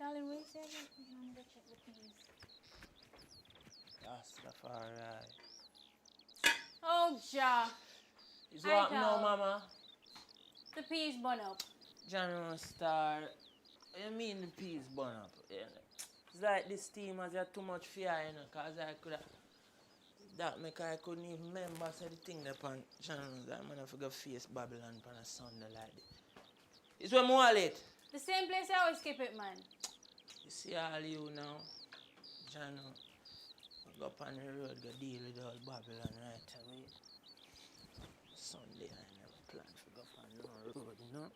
Darling, wait a second. I'm gonna check the peas. Rastafari. Oh, Ja. Is what now, mama? The peas burn up. General Star. What you mean the peas burn up? Yeah. It's like this team has too much fear, you know, because I could have. That make I couldn't even remember say the thing upon channel that man I forgot face Babylon on a Sunday like this. It's where more late. The same place I always keep it, man. You see all you now, channel. Go up on the road, go deal with all Babylon right away. Sunday I never plan to go up on no road, you know.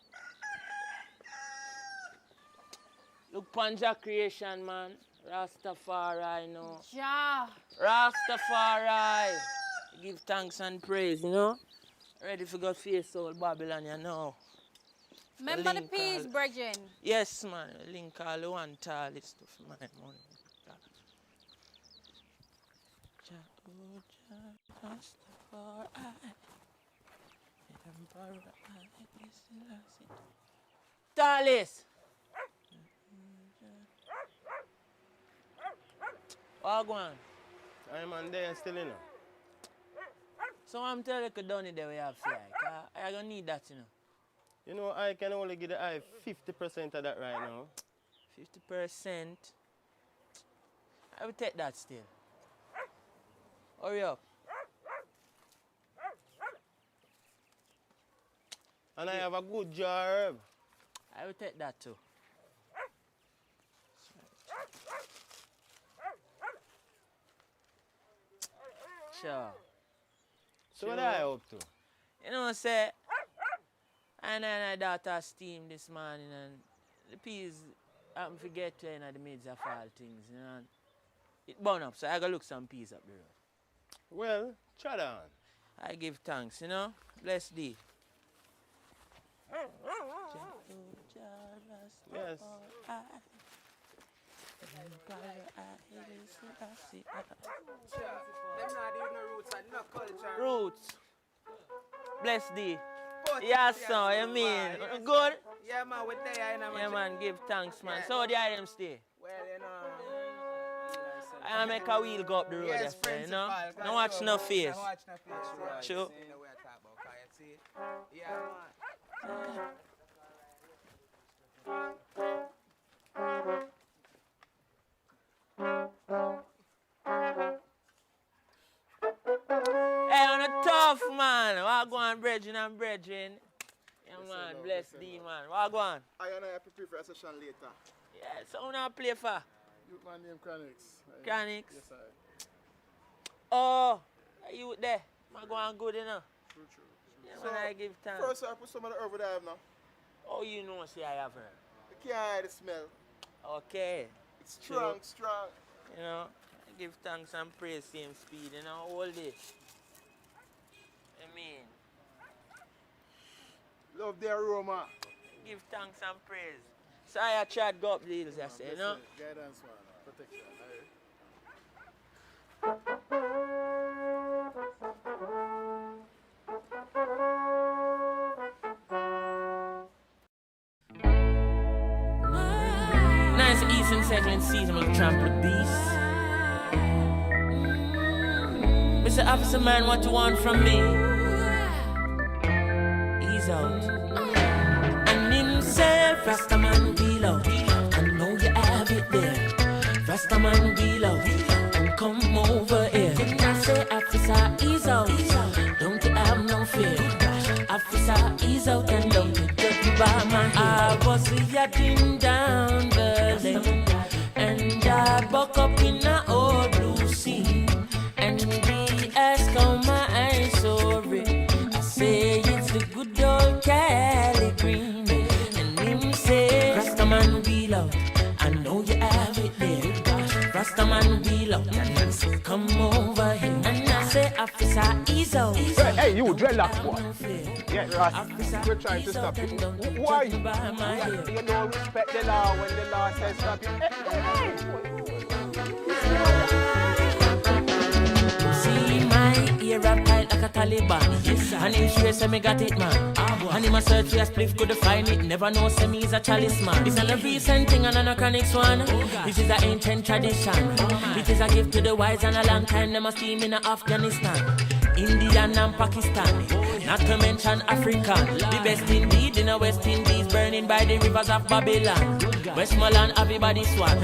Look Panja creation, man. Rastafari, you know. Ja. Rastafari. Give thanks and praise, you know. Ready for go face all Babylon, you know. Remember the peas, brethren? Yes, man. Link all the one tall stuff, my money. Rastafari. Talis. What go on? I'm on there still, you know. So I'm telling you, down there we have fly. I don't need that, you know. You know, I can only give the eye 50% of that right now. 50%? I will take that still. Hurry up. And I have a good jar herb. I will take that too. Sure. So what are you up to? You know, say, I daughter steam this morning and the peas happen to get to the midst of all things, you know. And it burn up, so I gotta look some peas up the road. Well, try that on. I give thanks, you know. Bless thee. Yes. Them not even no roots and no culture. Roots. Bless thee. But Yes, sir, you mean? yes. Good? Yeah, man, we're there, you know. Yeah, man, give thanks, man. Yeah. So the items stay. Well, you know. I make a wheel go up the road, Yes, yesterday, you know? principal. No watch no face. No watch no face, right. Sure. See, you know what I talk about, can you see? Yeah, man. Hey, on a tough, man. What go on, brethren and brethren? Yeah, man, bless thee, man. What go on? I and I prepare for a session later. Yeah, so now play for? Youth man named Cranix. Cranix? Yes, I. Oh, you there? Man, go on good, you know? True. Yeah, So, man, I give thanks. First, I put some of the herb that I have now. Oh, you know, see, I have her. You can't hide the smell. Okay. It's strong. You know, I give thanks and praise same speed, you know, all this. I mean, Love the aroma. give thanks and praise. So I tried go up the hills, I say, you know? Guidance, man. Protection. Nice Eastern settling season will trample the beast. Mr. Officer Man, what you want from me? Ease out. And him say, Rastaman wheel out. I know you have it there. Rastaman wheel out. And come over here. And I say, Officer, ease out. Don't you have no fear. Officer, ease out and don't you judge me by my hair. I was yachting down the lane, and I buck up in a old blue sea, and they ask how my eyes so red. I say it's the good old Cali green, and him say, Rastaman wheel out. I know you have it there. Rastaman wheel out, and I say, come over here. And I say, Officer, ease out. Hey, you dreadlock boy. Yeah, Ross, we're trying to stop you. Who are you? You don't respect the law when the law says stop you. See my ear up tight like a Taliban. Yes, and him sure say me got it, man. And him a search for a spliff, couldn't find it. Never know say me is a chalice, man. This is a recent thing and an anachronic one. This is a ancient tradition. It is a gift to the wise and a long time them a steam in Afghanistan, Indian and Pakistan, not to mention Africa. The best indeed in the West Indies, burning by the rivers of Babylon. Westmoreland, everybody swat.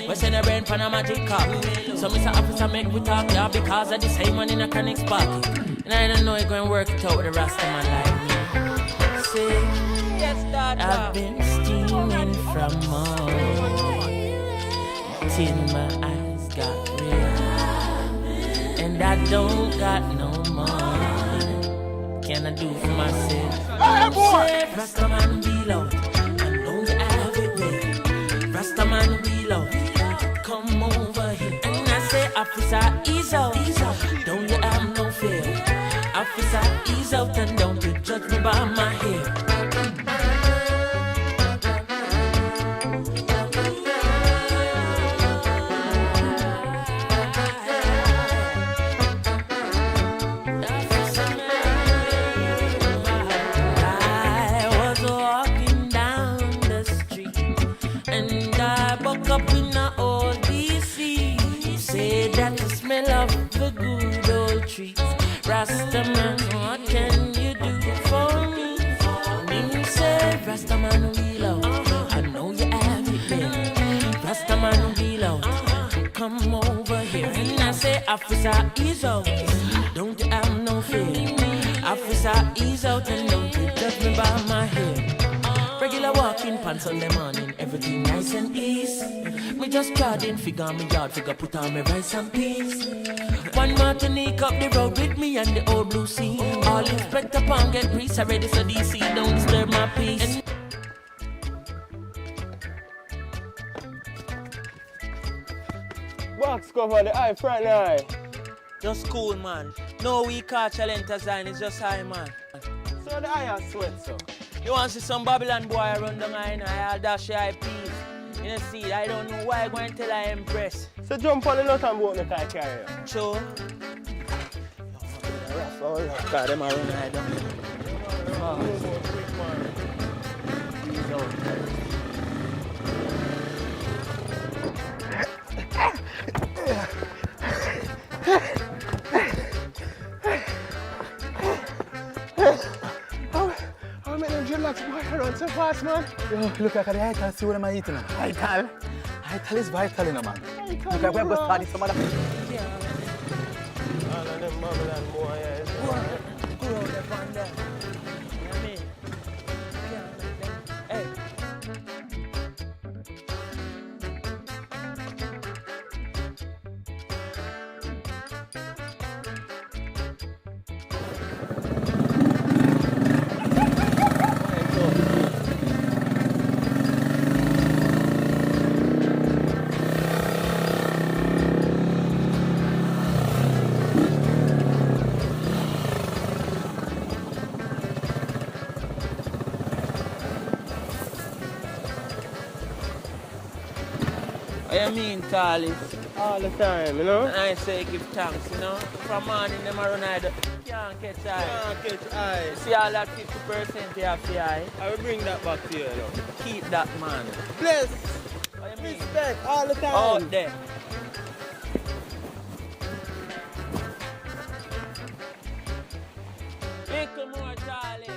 We send a brain pan a magic cup. So Mr. Officer make we talk, yeah, because of the same man in a chronic spark. And I don't know you going to work it out with a Rasta man like me. Say, yes, I've been steaming from morning till my eyes got red, and I don't got no more. Can I do for myself? Hey, boy! Rasta man be loud. I know you have it there. Rasta man be loud. Come over here. And I say, officer, ease out. Don't you have no fear. Officer, ease out and don't you judge me by my hair. Up in a old DC, say that the smell of the good old trees. Rastaman, what can you do for me? Me say, Rastaman wheel out. I know you have it there. Rastaman wheel out. Come over here. And I say, officer, ease out. Don't you have no fear. Officer, ease out and don't you judge me by my hair. Regular walking pants on the morning, everything nice and easy. Me just garden figure me yard figure, put on me rice and peas. One Martinique up the road with me and the old blue sea. All inspector pound get grease, I ready so DC, don't disturb my peace. Box cover the eye, front eye. Just cool, man. No we catch challenge design, it's just high, man. So the eye has sweat, so. You want to see some Babylon boy run down I know, I'll dash your peas. You know, see, I don't know why I go and tell I impress. So jump on the nut and boat me car carry you. Sure. God, them are running right down there. How many dreadlocks boy run so fast, man? Yo, look like the ital, see what am I eating? Ital? Ital is vital, you know, man. Look like we have to start some other. All of them Babylon boy, yeah. Go out there, man, there. You know what I mean? Hey. What you mean, Carly? All the time, you know? And I say give thanks, you know? From morning, them are run out. Can't catch eye. Can't catch eye. See all that 50% you have the eye? I will bring that back to you, you know? Keep that, man. Bless, What you mean? respect, all the time. Out there. Little more, Charlie.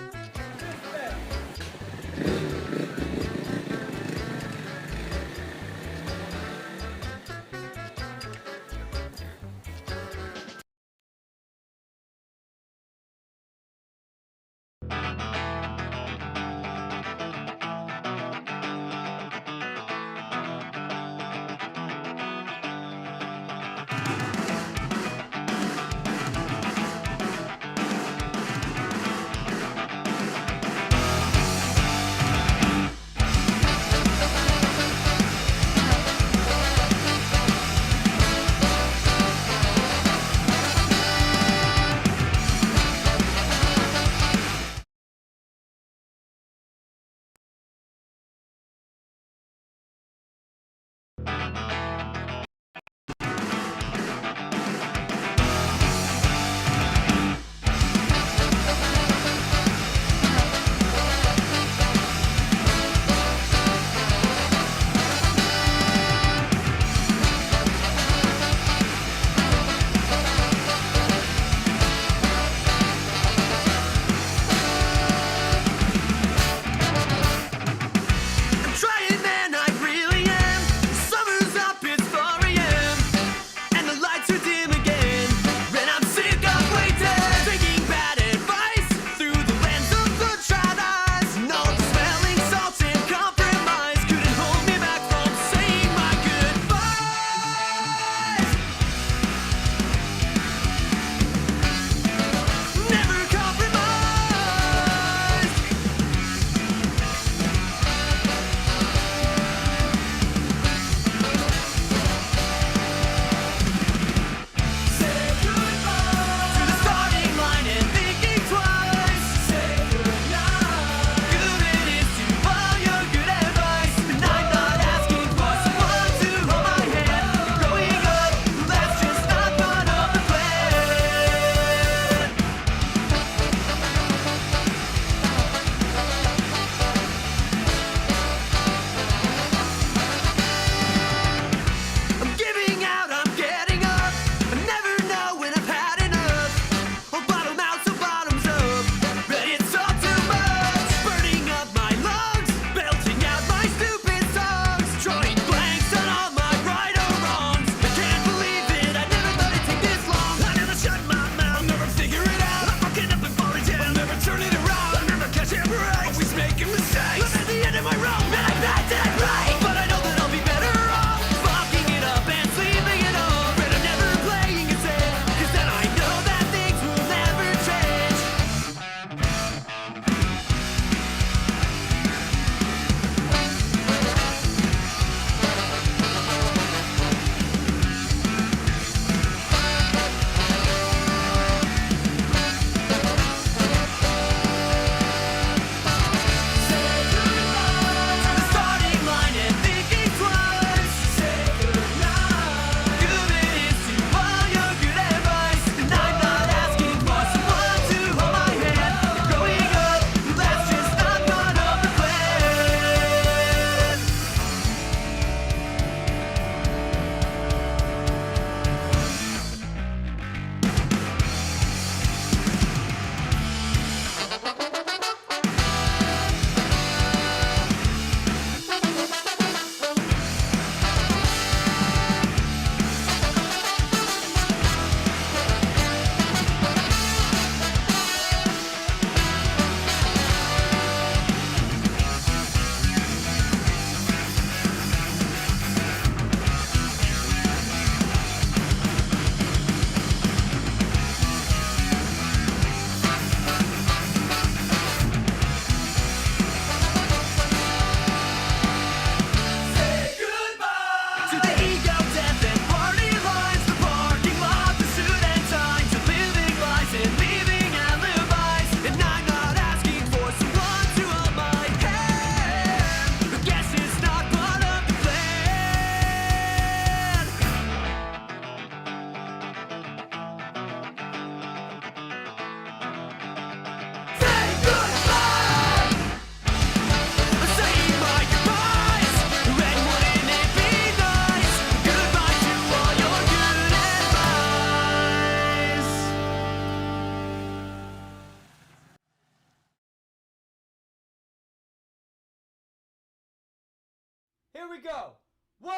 Here we go. 1,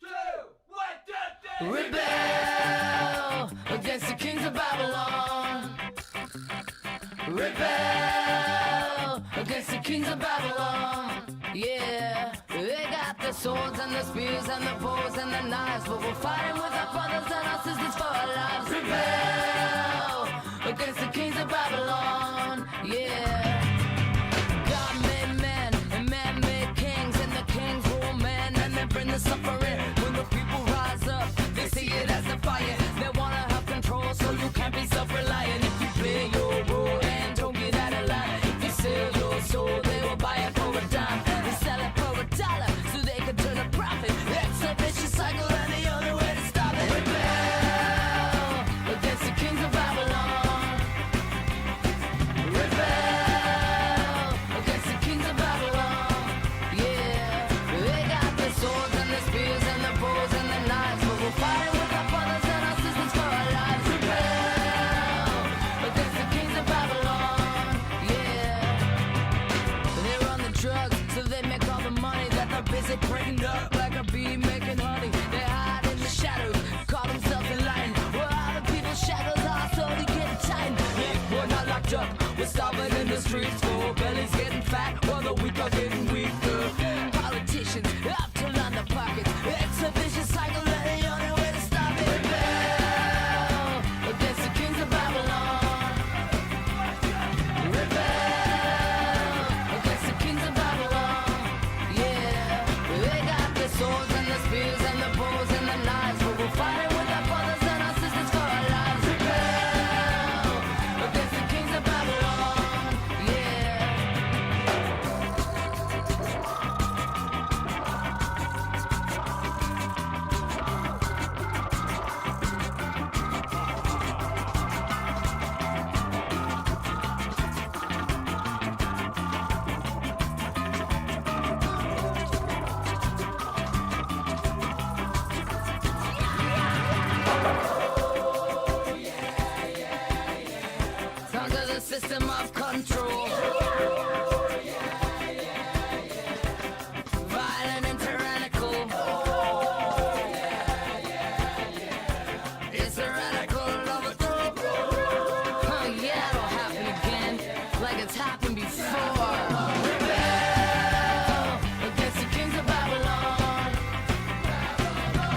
2, 1, 2, 3. Rebel against the kings of Babylon. Rebel against the kings of Babylon. Yeah, they got the swords and the spears and the bows and the knives, but we're fighting with our brothers and our sisters for our lives. Rebel against the kings of Babylon. Yeah. God made men and man made kings, and the kings rule men and they bring the suffering. When the people rise up, they see it as a fire. They wanna have control, so you can't be self-reliant. If you play your role and don't get out of line, if you sell your soul, they will buy it for a dime. They sell it for $1 so they can turn a profit. That's a vicious cycle and the only way to stop it. Rebel against the kings of Babylon. Rebel against the kings of Babylon. Yeah, they got the swords and the spears and the bows and the knives, but we're fighting with our brothers and our sisters for our lives. Rebel against the kings of Babylon. Yeah, they run the drugs, so they make all the money that they're busy breaking up like a bee making honey. They hide in the shadows, call themselves enlightened. Well, all the people's shadows are slowly getting tightened. Yeah, we're not locked up, we're starving in the streets. Full bellies getting fat while the weak are getting weaker. Politicians up to line the pockets. It's a vicious cycle and the only way to stop it. Rebel against the kings of Babylon. Rebel against the kings of Babylon. Yeah, they got the swords and the spears and the bows and the knives, but we're fighting with our brothers and our sisters for our lives. Rebel against the kings of Babylon. Yeah. Under the system of control. Violent and tyrannical. It's tyrannical overthrow. Oh yeah, it'll happen again, like it's happened before. Rebel against the kings of Babylon.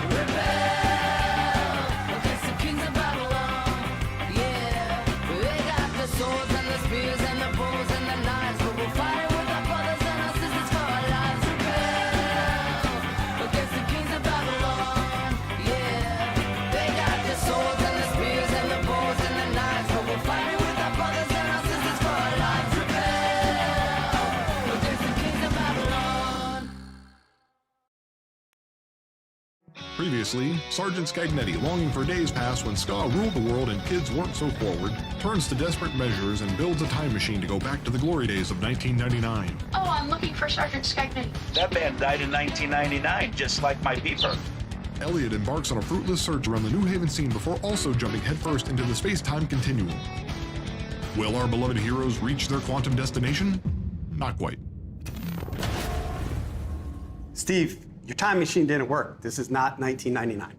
Rebel against the kings of Babylon. Yeah, they got the swords and the spears and the bows and the knives, but we're fighting with our brothers and our sisters for our lives. Rebel against the kings of Babylon. Yeah, they got the swords and the spears and the bows and the knives, but we're fighting with our brothers and our sisters for our lives. Rebel against the kings of Babylon. Previously, Sergeant Scagnetti, longing for days past when ska ruled the world and kids weren't so forward, turns to desperate measures and builds a time machine to go back to the glory days of 1999. Oh, I'm looking for Sergeant Skagman. That band died in 1999, just like my beeper. Elliot embarks on a fruitless search around the New Haven scene before also jumping headfirst into the space-time continuum. Will our beloved heroes reach their quantum destination? Not quite. Steve, your time machine didn't work. This is not 1999.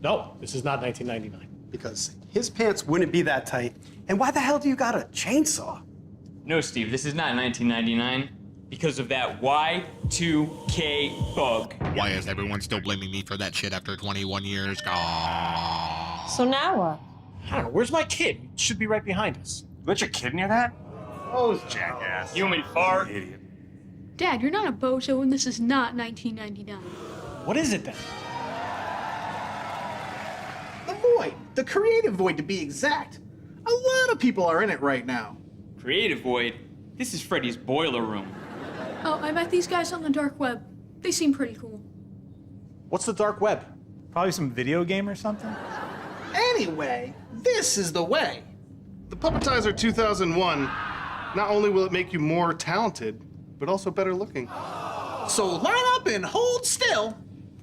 No, this is not 1999. Because his pants wouldn't be that tight. And why the hell do you got a chainsaw? No, Steve, this is not 1999 because of that Y2K bug. Why is everyone still blaming me for that shit after 21 years? Gah. So now what? I don't know, where's my kid? It should be right behind us. Let your kid near that? Oh, jackass. Human fart. Idiot. Dad, you're not a bozo, and this is not 1999. What is it then? The void. The creative void, to be exact. A lot of people are in it right now. Creative Void? This is Freddy's boiler room. Oh, I met these guys on the dark web. They seem pretty cool. What's the dark web? Probably some video game or something? Anyway, this is the way. The Puppetizer 2001, not only will it make you more talented, but also better looking. So line up and hold still.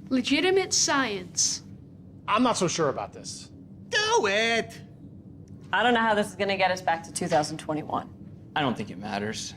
Legitimate science. I'm not so sure about this. Do it. I don't know how this is gonna get us back to 2021. I don't think it matters.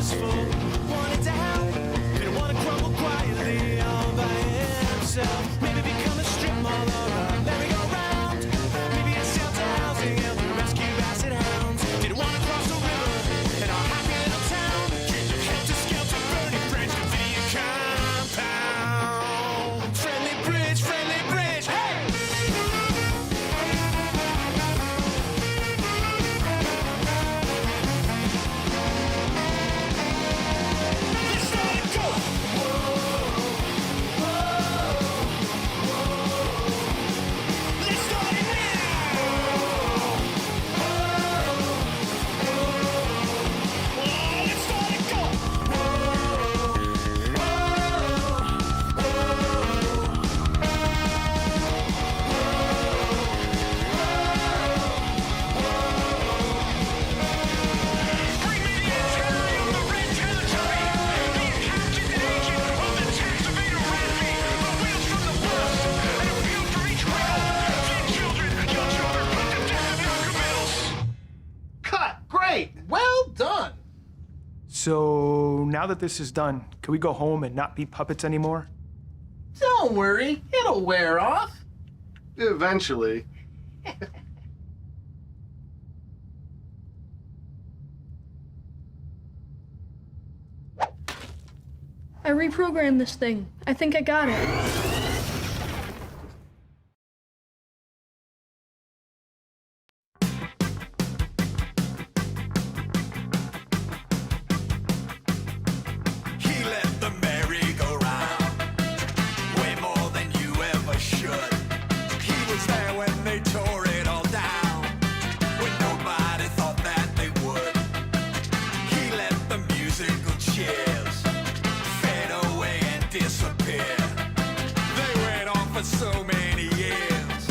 useful. Wanted to help, didn't want to crumble quietly all by himself. Maybe become a strip mall or a merry-go-round. Maybe a shelter housing and rescue basset hounds. Didn't want to cross the river in our happy little town. Helter-skelter, burning bridge, convenient compound. Friendly bridge, hey! Let's start it, go! Let's start it now! Let's start it, go! Bring me the antennae on the red territory. The captain and agent of the tax evader Raffy. The wheels from the bus and a few for each wheel. 10 children, your children put to death in non-committals. Cut! Great! Well done! So now that this is done, can we go home and not be puppets anymore? Don't worry, it'll wear off. Eventually. I reprogrammed this thing. I think I got it. He let the merry-go-round way more than you ever should. He was there when they tore it all down, when nobody thought that they would. He let the musical chairs fade away and disappear. They went on for so many years.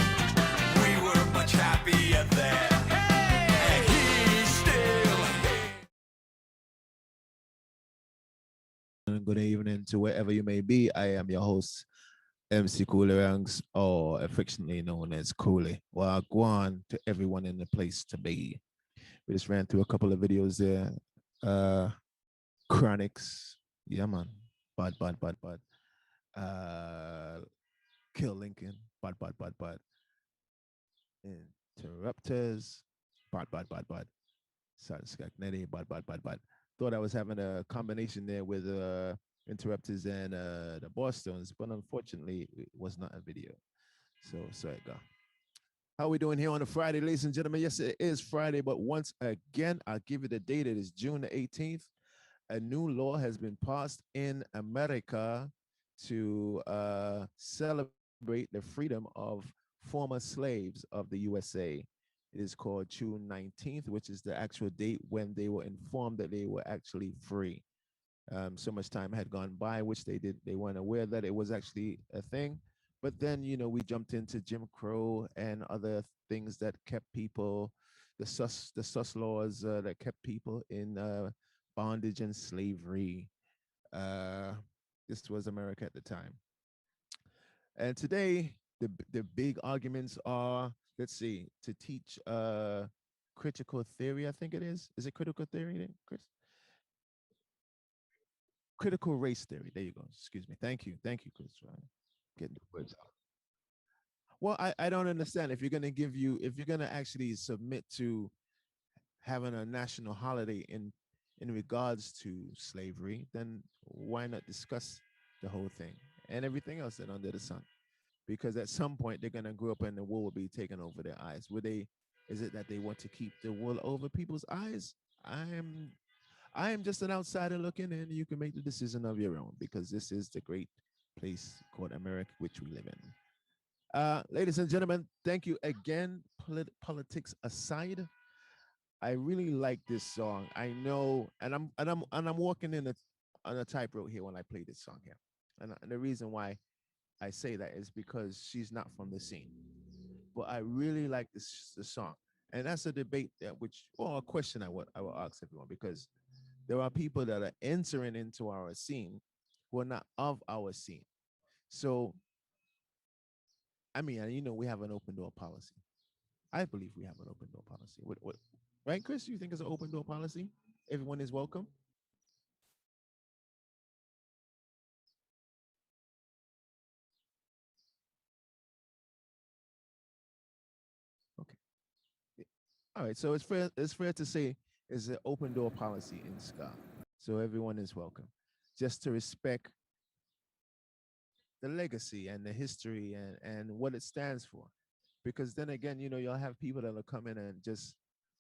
We were much happier there. And he's still here. Good evening to wherever you may be. I am your host, MC Coolie Ranx, or affectionately known as Coolie. Well, go on to everyone in the place to be. We just ran through a couple of videos there. Chronics, yeah man, bad. Kill Lincoln, bad. Interrupters, bad. Sergeant Skagnetti, bad. Thought I was having a combination there with Interrupters and the Boston's, but unfortunately it was not a video. So sorry, go. How are we doing here on a Friday, ladies and gentlemen? Yes, it is Friday, but once again, I'll give you the date. It is June the 18th. A new law has been passed in America to celebrate the freedom of former slaves of the USA. It is called June 19th, which is the actual date when they were informed that they were actually free. So much time had gone by, which they weren't aware that it was actually a thing. But then, we jumped into Jim Crow and other things that kept people, the sus laws that kept people in bondage and slavery. This was America at the time. And today, the big arguments are, let's see, to teach critical theory, I think it is. Is it critical theory then, Chris? Critical race theory. There you go. Excuse me. Thank you, Chris. Getting the words out. Well, I don't understand. If you're gonna actually submit to having a national holiday in regards to slavery, then why not discuss the whole thing and everything else that under the sun? Because at some point they're gonna grow up and the wool will be taken over their eyes. Is it that they want to keep the wool over people's eyes? I am just an outsider looking in. You can make the decision of your own, because this is the great place called America, which we live in. Ladies and gentlemen, thank you again. Politics aside, I really like this song. I know, and I'm walking on a tightrope here when I play this song here. And the reason why I say that is because she's not from the scene. But I really like the song. And that's a debate or a question I will ask everyone, because there are people that are entering into our scene who are not of our scene. So, I mean, we have an open door policy. I believe we have an open door policy. What right, Chris? You think it's an open door policy? Everyone is welcome? All right, so it's fair to say it's an open door policy in ska. So everyone is welcome. Just to respect the legacy and the history and what it stands for. Because then again, you know, you'll have people that'll come in and just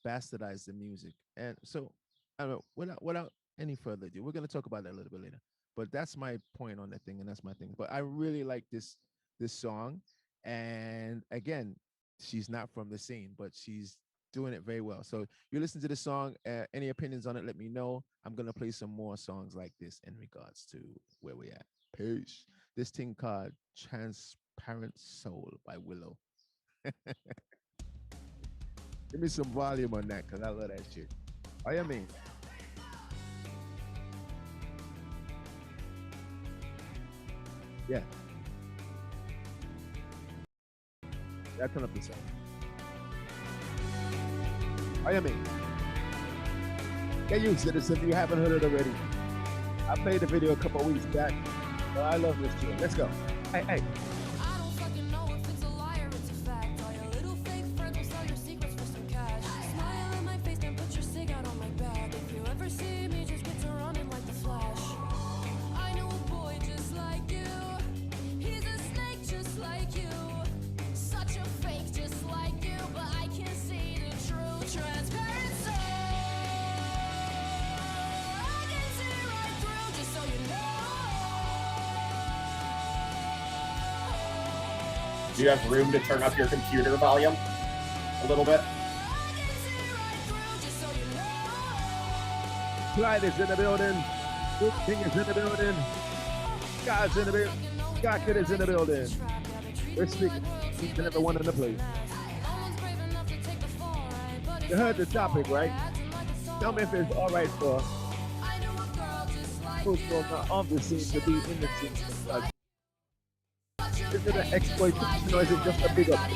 bastardize the music. And so I don't know, without any further ado, we're gonna talk about that a little bit later. But that's my point on that thing, and that's my thing. But I really like this song. And again, she's not from the scene, but she's doing it very well. So you listen to the song. Any opinions on it, let me know. I'm gonna play some more songs like this in regards to where we at. Peace. This thing called Transparent Soul by Willow. Give me some volume on that, because I love that shit. Oh, yeah, mean. Yeah. Yeah, turn up the sound. Oh, yeah, mean. Get used to this if you haven't heard it already. I played the video a couple of weeks back. But I love this tune. Let's go. Hey, hey. I don't fucking know if it's a lie or it's a fact. All your little fake friends will sell your secrets for some cash. Smile in my face, then put your cig out on my back. If you ever see me, just get to running like the Flash. I know a boy just like you. He's a snake just like you. Such a fake just like you. But I can see the true transparent soul. I can see right through, just so you know. Do you have room to turn up your computer volume a little bit? Clyde is in the building. Luke King is in the building. God's in the building. God Kid is in the building. We're speaking each and every one in the place. You heard the topic, right? Tell me if it's all right for who's not on the scene to be in the scene. Is it an exploitation or is it just a big up?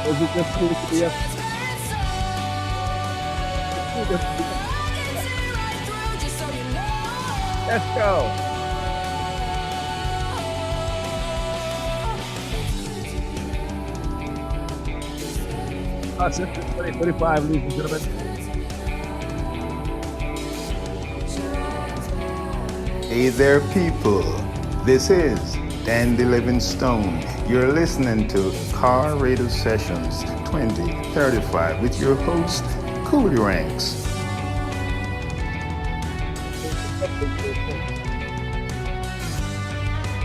Is it just cool to be a... Let's go. Sessions2035, ladies and gentlemen. Hey there, people. This is Dandy Livingstone. You're listening to Car Radio Sessions 2035 with your host, Coolie Ranx.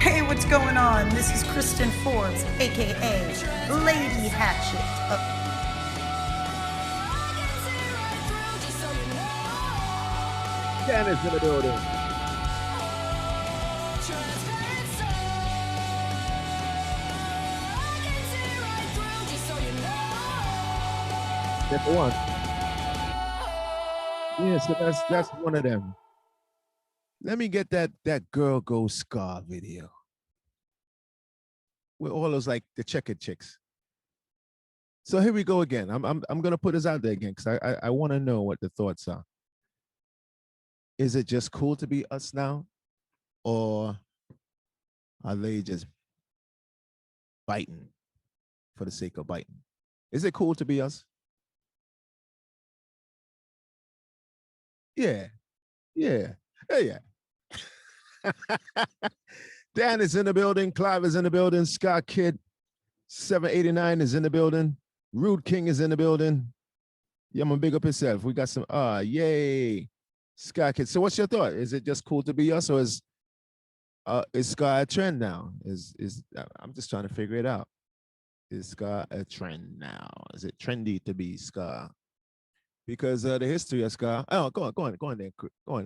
Hey, what's going on? This is Kristen Forbes, aka Lady Hatchet. Janice in the building. Step one. Yeah, so that's one of them. Let me get that Girl Go Ska video. With all those like the checkered chicks. So here we go again. I'm gonna put this out there again because I want to know what the thoughts are. Is it just cool to be us now? Or are they just biting for the sake of biting? Is it cool to be us? Yeah. Yeah. Yeah. Dan is in the building. Clive is in the building. Scott Kid 789 is in the building. Rude King is in the building. Yeah, I'm gonna big up yourself. We got some yay. Scott Kid. So what's your thought? Is it just cool to be us, or is ska a trend now? I'm just trying to figure it out. Is ska a trend now? Is it trendy to be ska? Because the history of ska. Oh, go on there,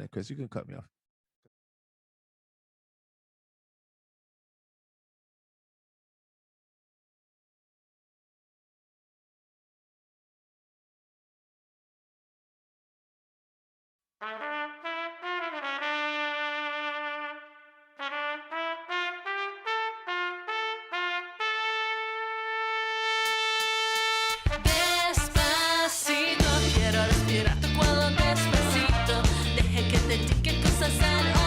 Chris. You can cut me off. Despacito, quiero respirar tu cuello despacito. Deje que te diga cosas al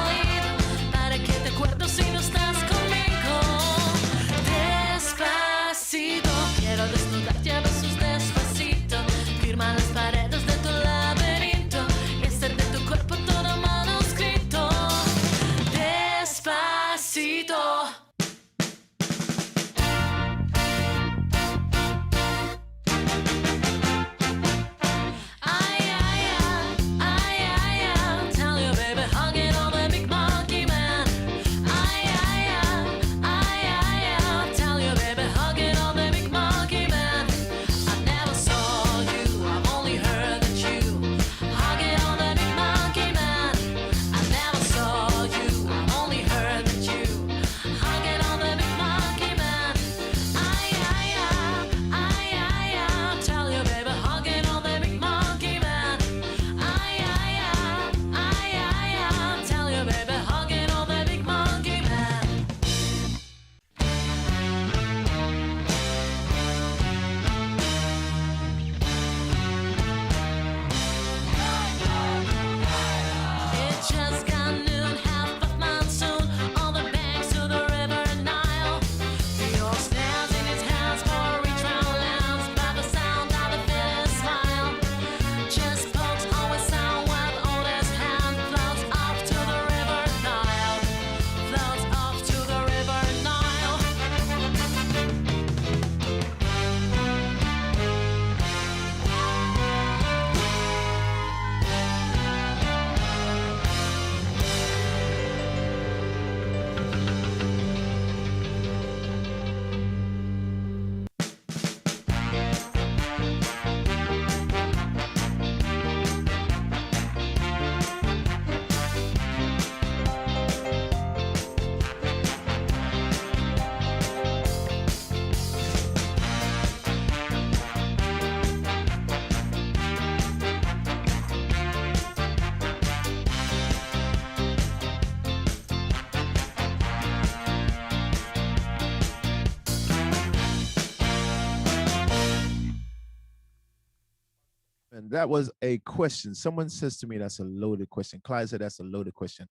that was a question. Someone says to me that's a loaded question. Clyde said that's a loaded question.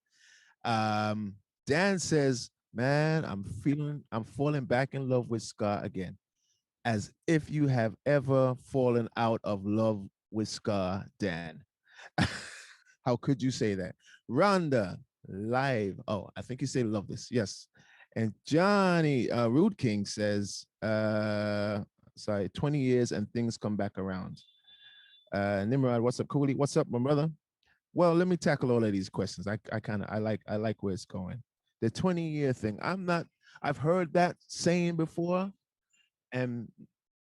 Dan says, man, I'm falling back in love with ska again. As if you have ever fallen out of love with ska, Dan. How could you say that? Rhonda, live. Oh, I think you say love this. Yes. And Johnny Rude King says, 20 years and things come back around. Nimrod, what's up, Coolie? What's up, my brother? Well, let me tackle all of these questions. I like where it's going. The 20-year thing. I've heard that saying before, and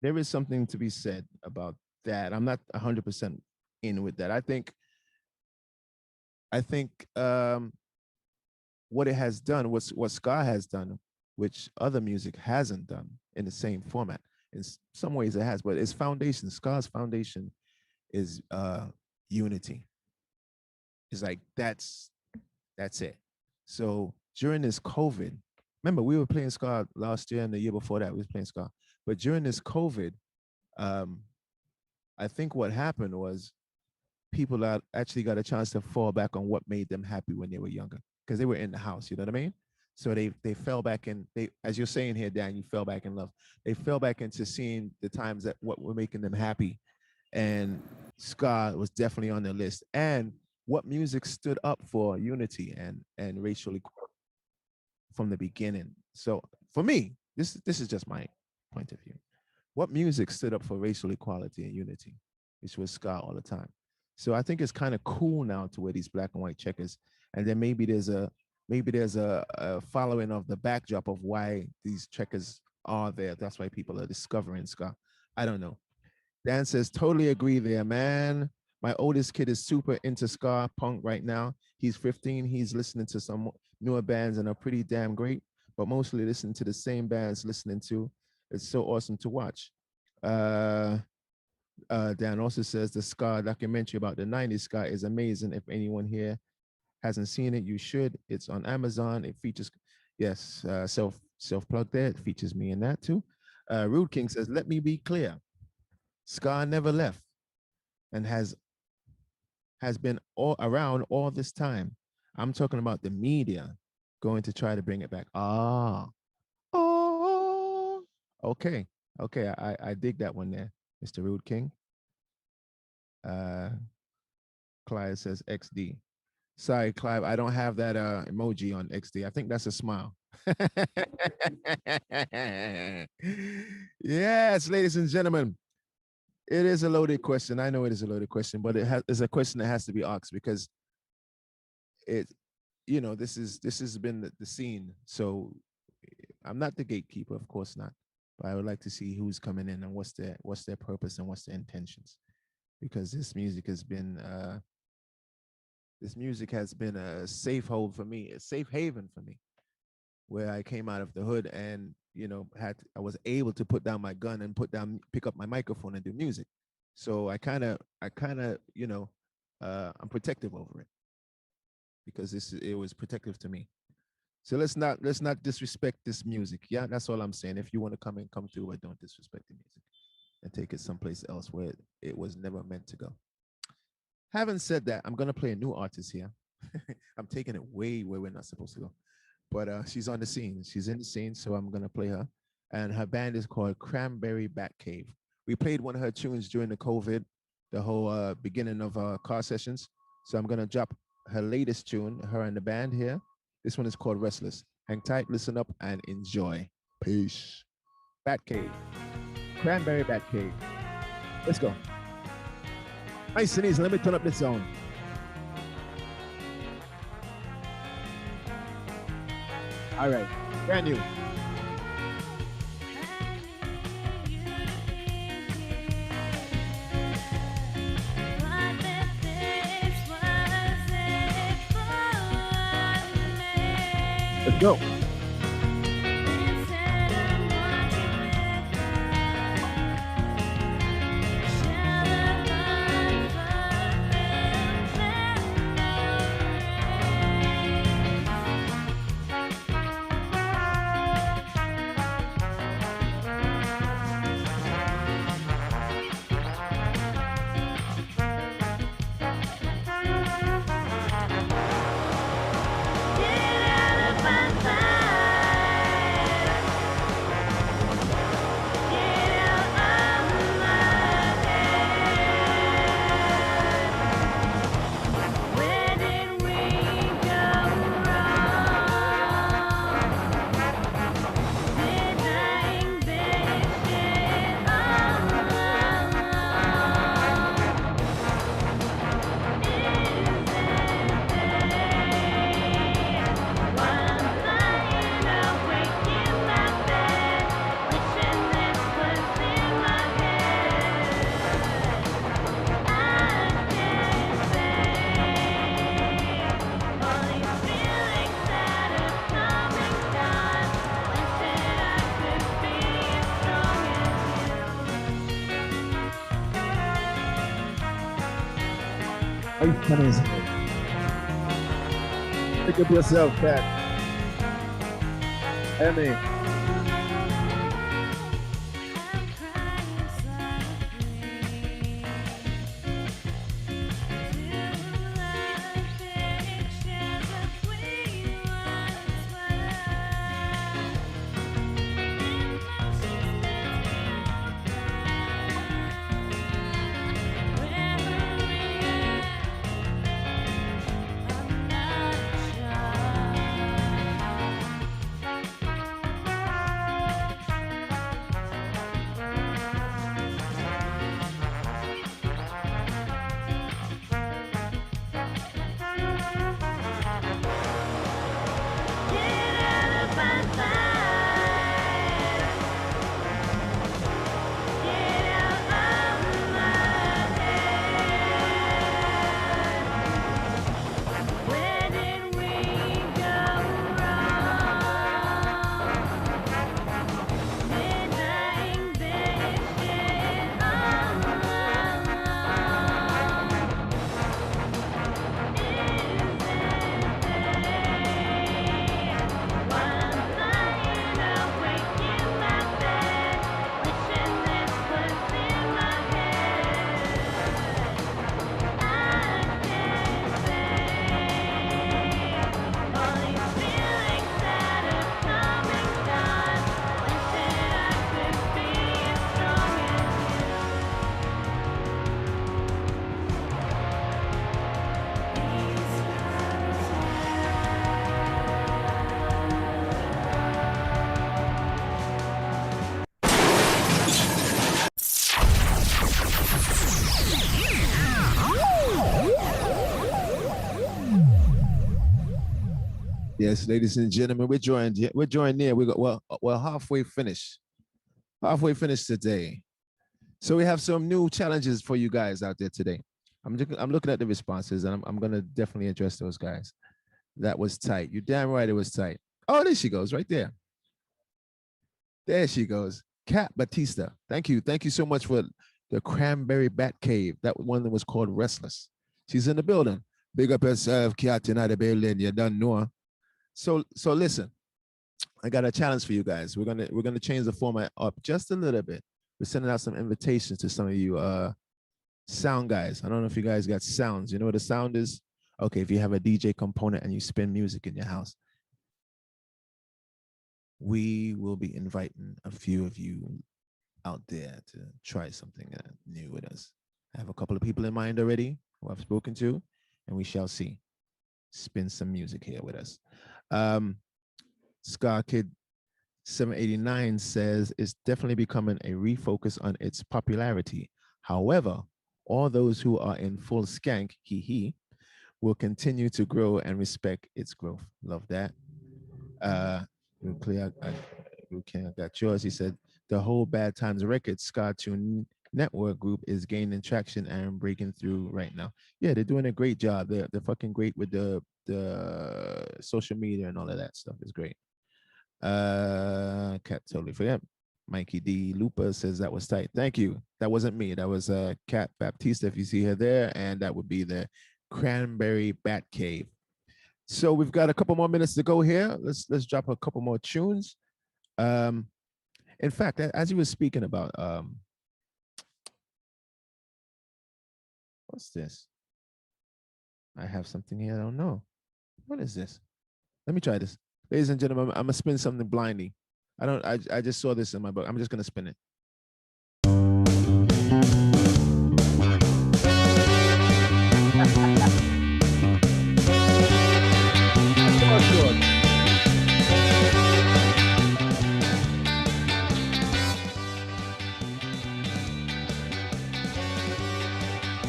there is something to be said about that. I'm not 100% in with that. I think what it has done, what ska has done, which other music hasn't done in the same format. In some ways it has, but its foundation, ska's foundation is unity. It's like that's it. So during this COVID, remember we were playing ska last year and the year before that we was playing ska. But during this COVID, I think what happened was people that actually got a chance to fall back on what made them happy when they were younger, because they were in the house, you know what I mean? So they fell back in, as you're saying here, Dan, you fell back in love. They fell back into seeing the times that what were making them happy. And ska was definitely on their list. And what music stood up for unity and racial equality from the beginning. So for me, this is just my point of view. What music stood up for racial equality and unity, which was ska all the time. So I think it's kind of cool now to wear these black and white checkers. And then maybe there's a following of the backdrop of why these checkers are there. That's why people are discovering ska. I don't know. Dan says, totally agree there, man. My oldest kid is super into ska punk right now. He's 15. He's listening to some newer bands and are pretty damn great, but mostly listening to the same bands listening to. It's so awesome to watch. Dan also says the ska documentary about the 90s ska is amazing. If anyone here hasn't seen it, you should. It's on Amazon. It features, yes, self-plug there. It features me in that too. Rude King says, let me be clear. Ska never left and has been all around all this time. I'm talking about the media going to try to bring it back. Okay. I dig that one there, Mr. Rude King. Clive says XD. Sorry, Clive, I don't have that emoji on XD. I think that's a smile. Yes, ladies and gentlemen, it is a loaded question. I know it is a loaded question, but it's a question that has to be asked because this has been the scene. So I'm not the gatekeeper, of course not, but I would like to see who's coming in and what's their purpose and what's their intentions, because this music has been a safe hold for me, a safe haven for me, where I came out of the hood and I was able to put down my gun and pick up my microphone and do music. So I'm protective over it because it was protective to me. So let's not disrespect this music. Yeah, that's all I'm saying. If you want to come through, but don't disrespect the music and take it someplace else where it was never meant to go. Having said that, I'm gonna play a new artist here. I'm taking it way where we're not supposed to go. But she's on the scene. She's in the scene, so I'm gonna play her. And her band is called Cranberry Bat Cave. We played one of her tunes during the COVID, the whole beginning of car sessions. So I'm gonna drop her latest tune, her and the band here. This one is called Restless. Hang tight, listen up, and enjoy. Peace. Bat Cave. Cranberry Bat Cave. Let's go. Nice and easy. Let me turn up this zone. All right, brand new. Let's go. Are you funny as hell? Pick up yourself, Cat. Emmy. Yes, ladies and gentlemen, we're joined near. We got well halfway finished today. So we have some new challenges for you guys out there today. I'm looking at the responses, and I'm gonna definitely address those guys. That was tight. You damn right it was tight. Oh, there she goes, right there. There she goes. Kat Batista. Thank you so much for the Cranberry Bat Cave. That one that was called Restless. She's in the building. Big up yourself, Kat, in the building. You don't know her. So listen, I got a challenge for you guys. We're gonna change the format up just a little bit. We're sending out some invitations to some of you sound guys. I don't know if you guys got sounds. You know what a sound is? Okay, if you have a DJ component and you spin music in your house, we will be inviting a few of you out there to try something new with us. I have a couple of people in mind already who I've spoken to, and we shall see. Spin some music here with us. Scar Kid 789 says it's definitely becoming a refocus on its popularity. However, all those who are in full skank, will continue to grow and respect its growth. Love that. Clear, I got yours. He said the whole Bad Times Records Scar Tune Network group is gaining traction and breaking through right now. Yeah, they're doing a great job. They're fucking great with the social media and all of that stuff. Is great. Cat totally forget. Mikey D. Lupa says that was tight. Thank you. That wasn't me. That was Kat Baptista, if you see her there, and that would be the Cranberry Bat Cave. So we've got a couple more minutes to go here. Let's drop a couple more tunes. In fact, as you were speaking about what's this? I have something here. I don't know. What is this? Let me try this. Ladies and gentlemen, I'm gonna spin something blindly. I just saw this in my book. I'm just gonna spin it.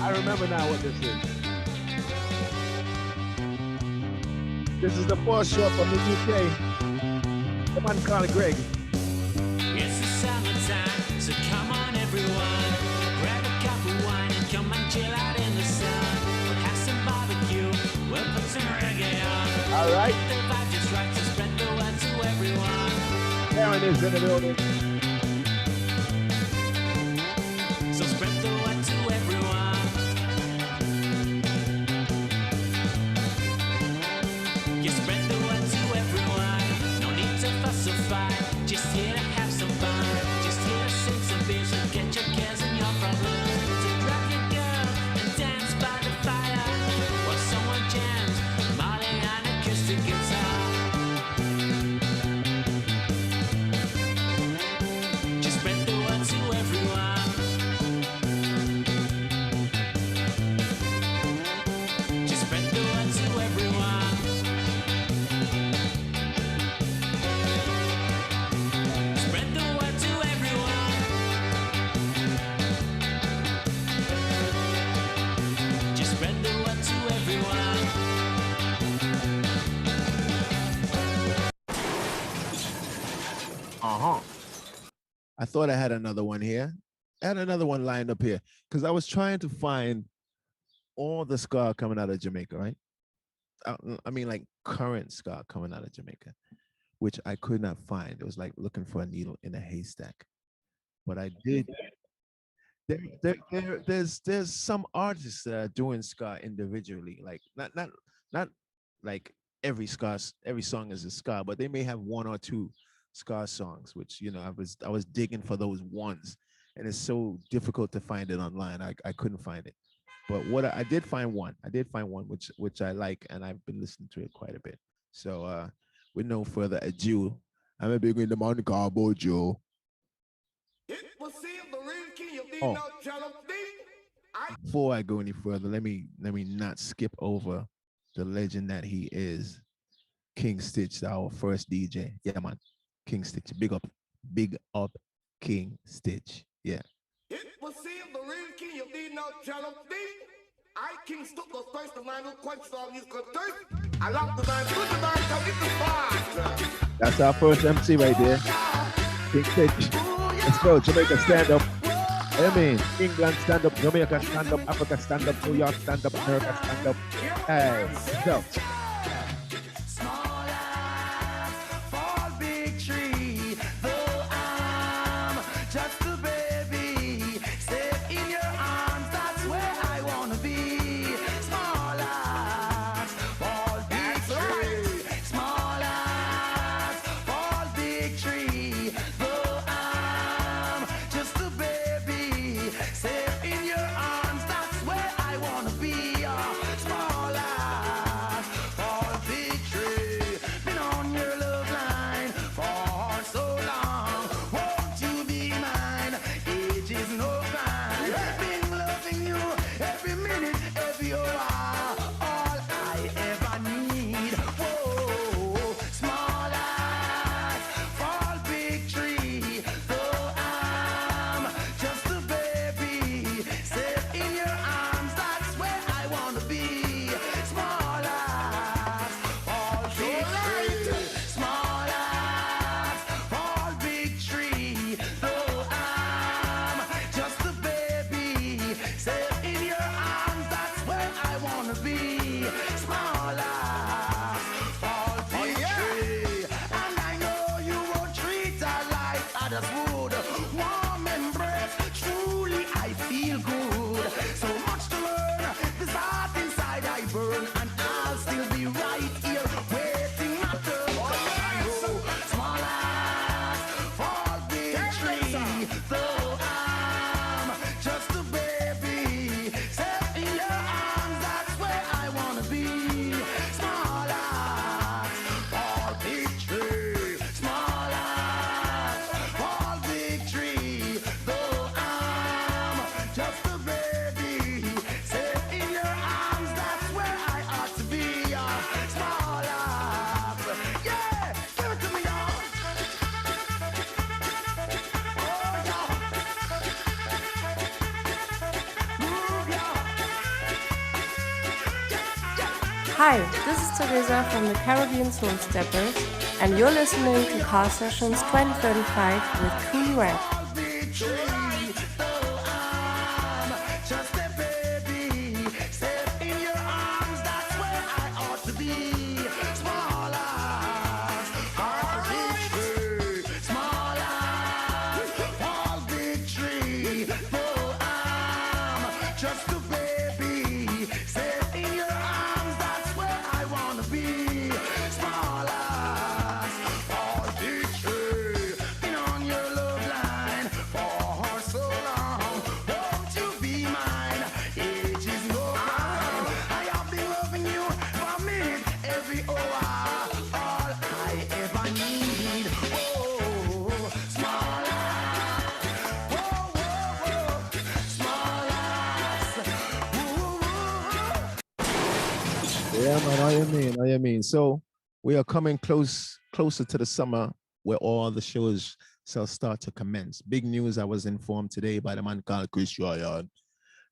I remember now what this is. This is the Porsche Shop from the UK. The man called Greg. It's the summertime, so come on everyone. Grab a cup of wine and come and chill out in the sun. We'll have some barbecue, we'll put some reggae on. All right. The vibe just right to spread the word to everyone. Karen is in the building. So spread the word to everyone. I thought I had another one here. I had another one lined up here because I was trying to find all the ska coming out of Jamaica, right? I mean, like current ska coming out of Jamaica, which I could not find. It was like looking for a needle in a haystack. But I did. There's some artists that are doing ska individually, like not like every song is a ska, but they may have one or two ska songs, which I was digging for those ones, and it's so difficult to find it online. I couldn't find it, but I did find one which I like, and I've been listening to it quite a bit. So with no further ado, I'm a big in the morning cowboy Joe. Oh. Before I go any further, let me not skip over the legend that he is, King Stitch, our first DJ. Yeah, man, King Stitch. Big up, King Stitch. Yeah. It was seeing the real king, you did not channel D. I King Stitch was first the man who quenched all these concerns. I love the man, put the man, come get the fast. That's our first MC right there, King Stitch. Let's go, Jamaica, stand up. I mean, England stand up, Jamaica stand up, Africa stand up, New York stand up, America stand up. Hey, go. Hi, this is Teresa from the Caribbean Soul Steppers, and you're listening to Car Sessions 2035 with Coolie Ranx. Yeah, man, how you mean? So we are coming closer to the summer where all the shows shall start to commence. Big news, I was informed today by the man called Chris Ryan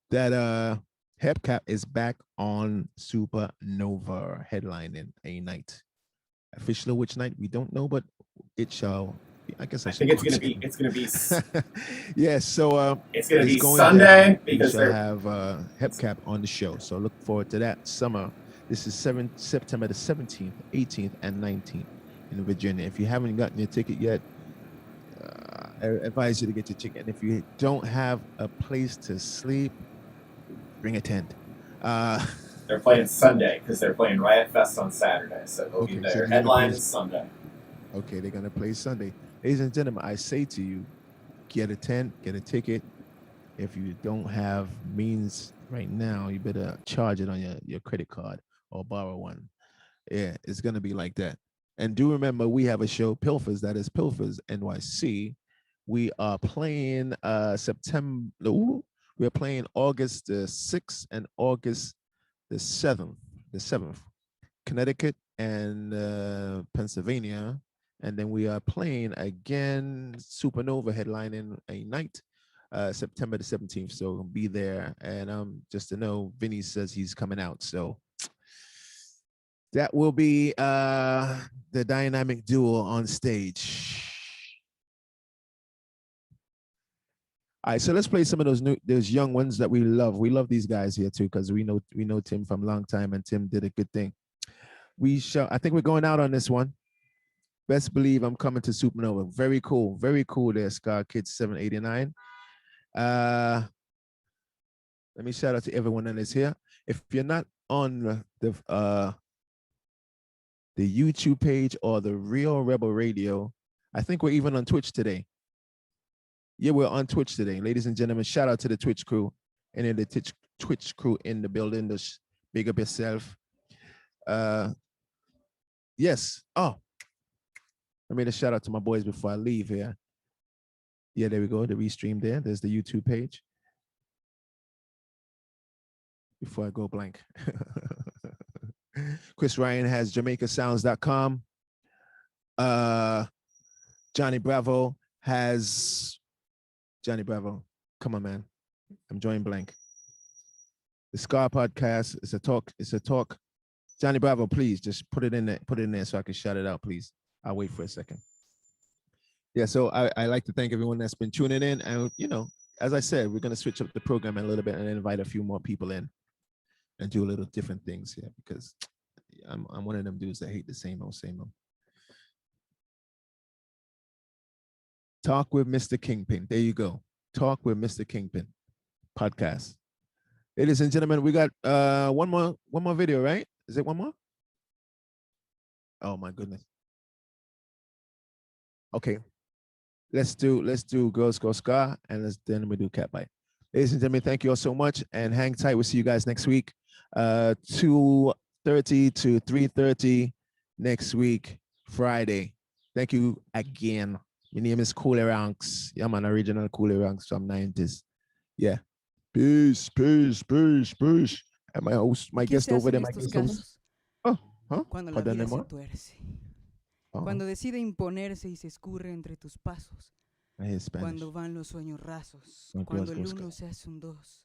that Hepcap is back on Supernova headlining a night. Officially which night, we don't know, but it shall I guess I think it's gonna be yeah, so it's gonna be going Sunday down. because we shall they're have Hepcap on the show. So look forward to that summer. This is September the 17th, 18th, and 19th in Virginia. If you haven't gotten your ticket yet, I advise you to get your ticket. And if you don't have a place to sleep, bring a tent. they're playing Sunday because they're playing Riot Fest on Saturday. So they'll be so there. they're gonna Headline play- is Sunday. Okay, they're gonna play Sunday. Ladies and gentlemen, I say to you, get a tent, get a ticket. If you don't have means right now, you better charge it on your credit card or borrow one. Yeah, it's gonna be like that. And do remember, we have a show, Pilfers, that is Pilfers NYC. We are playing we're playing August the 6th and August the 7th, Connecticut and Pennsylvania. And then we are playing again, Supernova headlining a night, September the 17th. So be there. And just to know, Vinny says he's coming out. So that will be the dynamic duo on stage. All right, so let's play some of those young ones that we love. We love these guys here too, because we know Tim from a long time, and Tim did a good thing. I think we're going out on this one. Best believe I'm coming to Supernova. Very cool there, Scar Kids 789. Let me shout out to everyone that is here. If you're not on the YouTube page or the Real Rebel Radio, I think we're even on Twitch today. Yeah, we're on Twitch today. Ladies and gentlemen, shout out to the Twitch crew. And in the Twitch crew in the building, just big up yourself. Yes. Oh, I made a shout out to my boys before I leave here. Yeah, there we go. The restream there. There's the YouTube page. Before I go blank. Chris Ryan has JamaicaSounds.com. Johnny Bravo has Johnny Bravo. Come on, man. I'm drawing blank. The Scar Podcast is a talk. It's a talk. Johnny Bravo, please just put it in there. Put it in there so I can shout it out, please. I'll wait for a second. Yeah, so I like to thank everyone that's been tuning in. And, as I said, we're going to switch up the program a little bit and invite a few more people in and do a little different things here, because I'm one of them dudes that hate the same old. Talk with Mr. Kingpin. There you go. Talk with Mr. Kingpin podcast. Ladies and gentlemen, we got one more video, right? Is it one more? Oh my goodness. Okay. Let's do Girls Go Ska, and then we do Cat Bite. Ladies and gentlemen, thank you all so much, and hang tight. We'll see you guys next week. 2:30 to 3:30 next week, Friday. Thank you again. My name is Coolie Ranx. Yeah, man, original Coolie Ranx from 90s. Yeah. Peace. And my guest over there, my guest host. Cuando la vida se tuerce. Cuando decide imponerse y se escurre entre tus pasos. Cuando van los sueños rasos. Cuando el uno se hace un dos.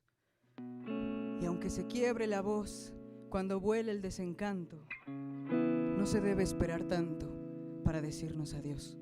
Y aunque se quiebre la voz, cuando vuela el desencanto, no se debe esperar tanto para decirnos adiós.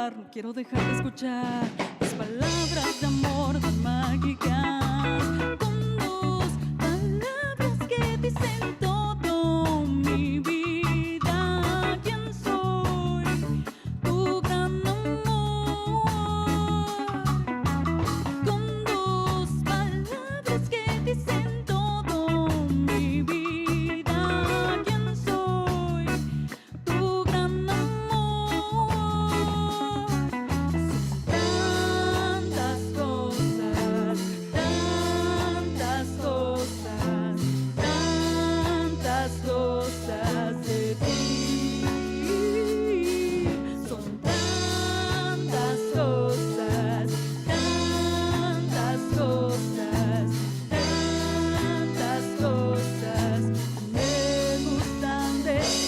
No quiero dejar de escuchar las palabras palabras de amor tan mágicas, con dos palabras que dicen todo, mi vida, quién soy, tu gran amor, con dos palabras que dicen todo, mi vida, quién soy, tu gran amor. Tantas cosas, tantas cosas, tantas cosas de ti. Son tantas cosas, tantas cosas, tantas cosas me gustan de ti.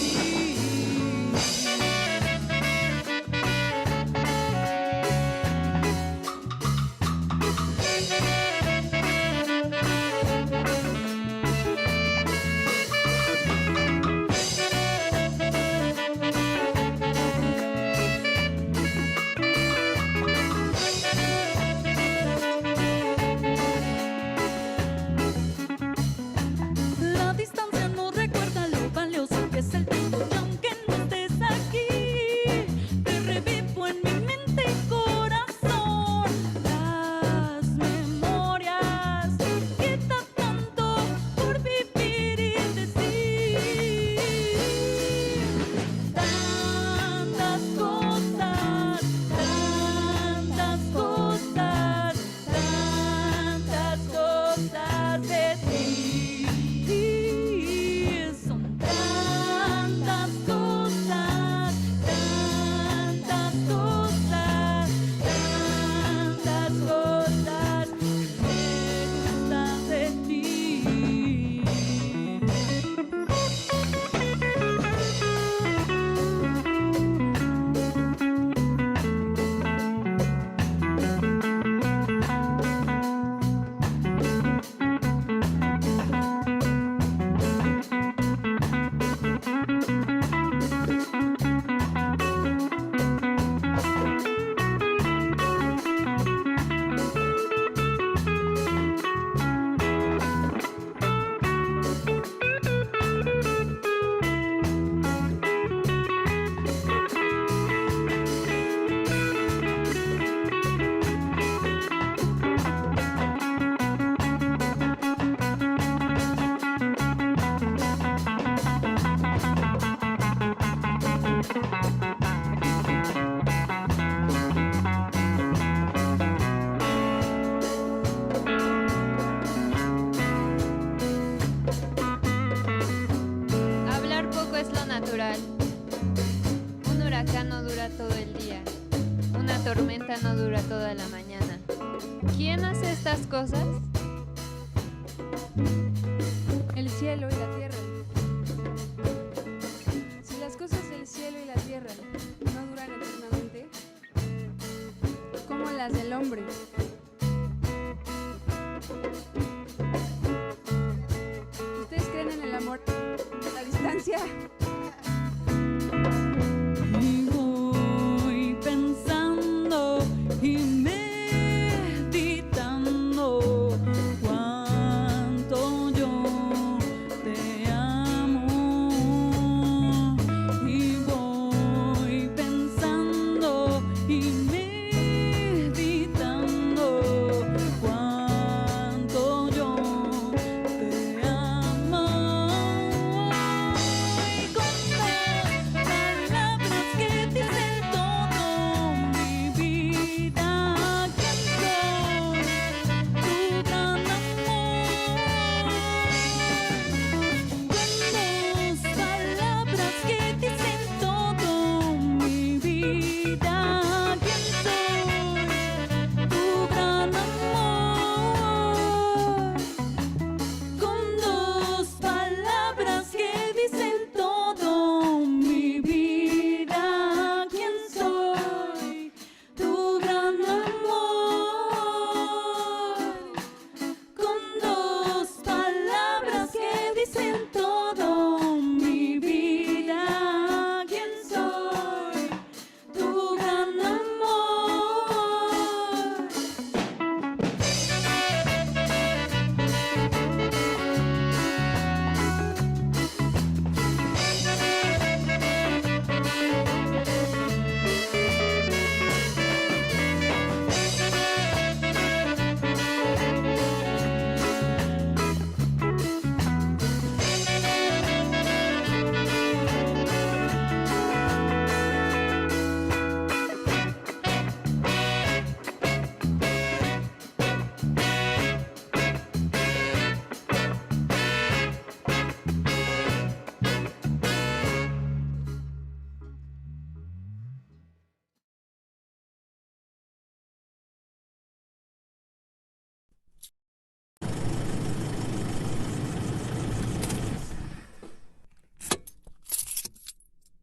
La distancia no recuerda lo valioso que es el tiempo y aunque no estés aquí, te revivo en mi mente y corazón las memorias. Queda tanto por vivir y decir. Tantas cosas, tantas cosas, tantas cosas de ti. Son tantas cosas, tantas cosas, tantas cosas me gustan de ti. Hablar poco es lo natural. Un huracán no dura todo el día. Una tormenta no dura toda la mañana. ¿Quién hace estas cosas? El cielo y la tierra. Si las cosas del cielo y la tierra no duran eternamente, ¿cómo las del hombre?